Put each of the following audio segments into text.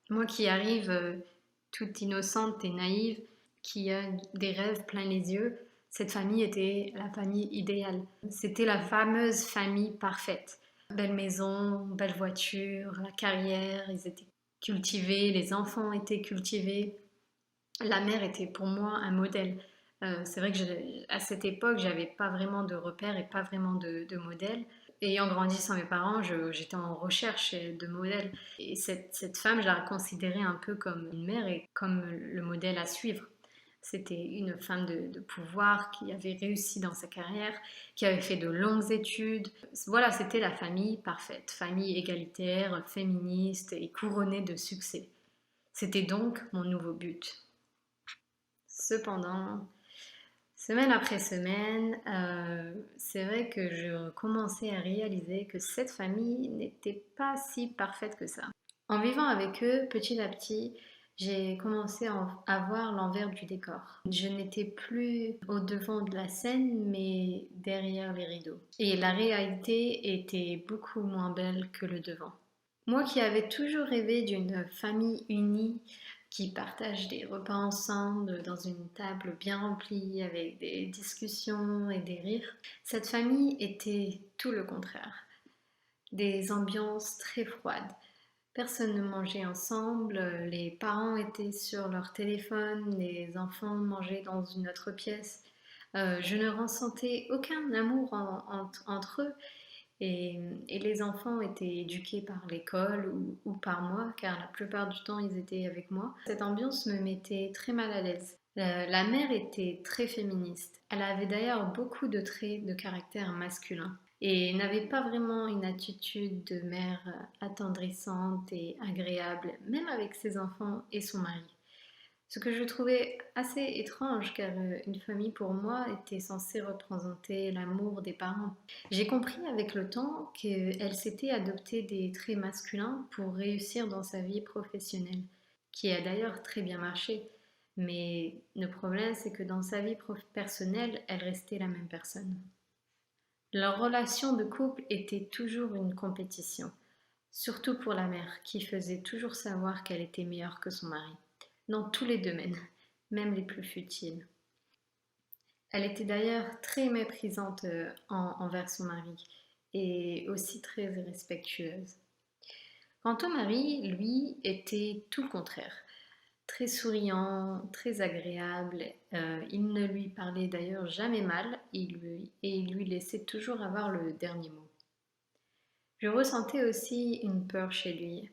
Moi qui arrive toute innocente et naïve, qui a des rêves plein les yeux, cette famille était la famille idéale. C'était la fameuse famille parfaite. Belle maison, belle voiture, la carrière, ils étaient cultivés, les enfants étaient cultivés. La mère était pour moi un modèle. C'est vrai que à cette époque, j'avais pas vraiment de repères et pas vraiment de modèle. Ayant grandi sans mes parents, j'étais en recherche de modèles. Et cette femme, je la considérais un peu comme une mère et comme le modèle à suivre. C'était une femme de pouvoir qui avait réussi dans sa carrière, qui avait fait de longues études. Voilà, c'était la famille parfaite, famille égalitaire, féministe et couronnée de succès. C'était donc mon nouveau but. Cependant, semaine après semaine, c'est vrai que je commençais à réaliser que cette famille n'était pas si parfaite que ça. En vivant avec eux, petit à petit, j'ai commencé à voir l'envers du décor. Je n'étais plus au devant de la scène, mais derrière les rideaux. Et la réalité était beaucoup moins belle que le devant. Moi qui avais toujours rêvé d'une famille unie, qui partage des repas ensemble dans une table bien remplie avec des discussions et des rires, cette famille était tout le contraire. Des ambiances très froides. Personne ne mangeait ensemble, les parents étaient sur leur téléphone, les enfants mangeaient dans une autre pièce. Je ne ressentais aucun amour entre eux et, et les enfants étaient éduqués par l'école ou par moi, car la plupart du temps ils étaient avec moi. Cette ambiance me mettait très mal à l'aise. La mère était très féministe. Elle avait d'ailleurs beaucoup de traits de caractère masculin et n'avait pas vraiment une attitude de mère attendrissante et agréable, même avec ses enfants et son mari. Ce que je trouvais assez étrange car une famille pour moi était censée représenter l'amour des parents. J'ai compris avec le temps qu'elle s'était adoptée des traits masculins pour réussir dans sa vie professionnelle, qui a d'ailleurs très bien marché. Mais le problème, c'est que dans sa vie personnelle, elle restait la même personne. Leur relation de couple était toujours une compétition, surtout pour la mère, qui faisait toujours savoir qu'elle était meilleure que son mari, dans tous les domaines, même les plus futiles. Elle était d'ailleurs très méprisante envers son mari et aussi très irrespectueuse. Quant au mari, lui, était tout le contraire. Très souriant, très agréable. Il ne lui parlait d'ailleurs jamais mal et il lui laissait toujours avoir le dernier mot. Je ressentais aussi une peur chez lui,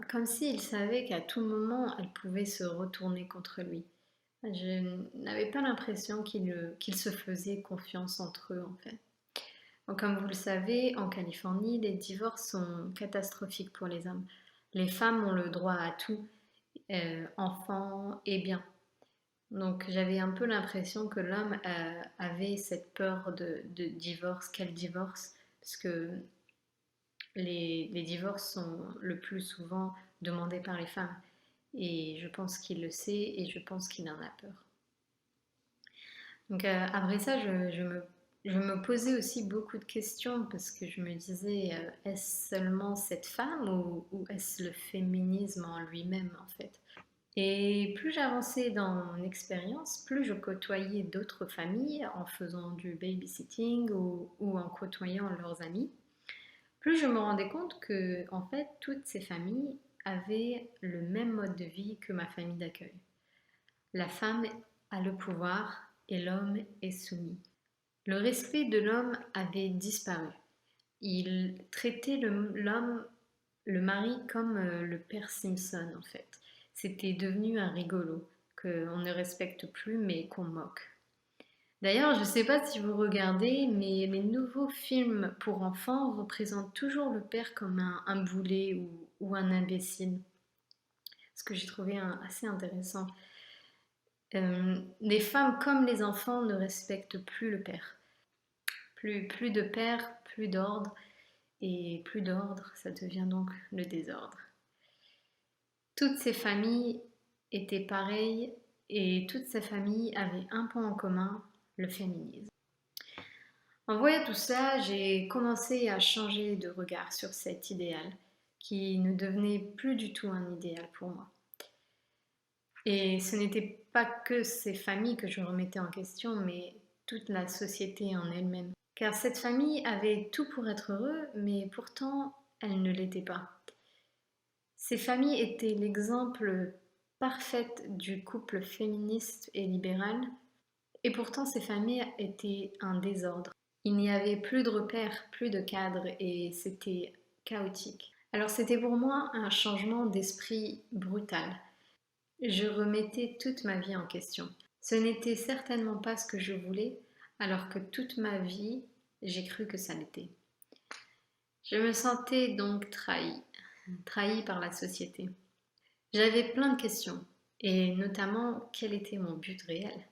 comme s'il savait qu'à tout moment elle pouvait se retourner contre lui. Je n'avais pas l'impression qu'il se faisait confiance entre eux en fait. Donc, comme vous le savez, en Californie, les divorces sont catastrophiques pour les hommes. Les femmes ont le droit à tout, enfants et biens. Donc j'avais un peu l'impression que l'homme avait cette peur de divorce, qu'elle divorce, parce que les divorces sont le plus souvent demandés par les femmes. Et je pense qu'il le sait et je pense qu'il en a peur. Donc après ça, je me posais aussi beaucoup de questions parce que je me disais, est-ce seulement cette femme ou est-ce le féminisme en lui-même en fait? Et plus j'avançais dans mon expérience, plus je côtoyais d'autres familles en faisant du babysitting ou en côtoyant leurs amis, plus je me rendais compte que en fait toutes ces familles avaient le même mode de vie que ma famille d'accueil. La femme a le pouvoir et l'homme est soumis. Le respect de l'homme avait disparu. Il traitait l'homme, le mari, comme le père Simpson en fait. C'était devenu un rigolo qu'on ne respecte plus mais qu'on moque. D'ailleurs, je ne sais pas si vous regardez, mais les nouveaux films pour enfants représentent toujours le père comme un boulet ou un imbécile. Ce que j'ai trouvé assez intéressant. Les femmes comme les enfants ne respectent plus le père. Plus de père, plus d'ordre. Et plus d'ordre, ça devient donc le désordre. Toutes ces familles étaient pareilles et toutes ces familles avaient un point en commun, le féminisme. En voyant tout ça, j'ai commencé à changer de regard sur cet idéal qui ne devenait plus du tout un idéal pour moi. Et ce n'était pas que ces familles que je remettais en question, mais toute la société en elle-même. Car cette famille avait tout pour être heureux, mais pourtant, elle ne l'était pas. Ces familles étaient l'exemple parfait du couple féministe et libéral, et pourtant ces familles étaient un désordre. Il n'y avait plus de repères, plus de cadres, et c'était chaotique. Alors c'était pour moi un changement d'esprit brutal. Je remettais toute ma vie en question. Ce n'était certainement pas ce que je voulais, alors que toute ma vie, j'ai cru que ça l'était. Je me sentais donc trahie par la société. J'avais plein de questions, et notamment quel était mon but réel.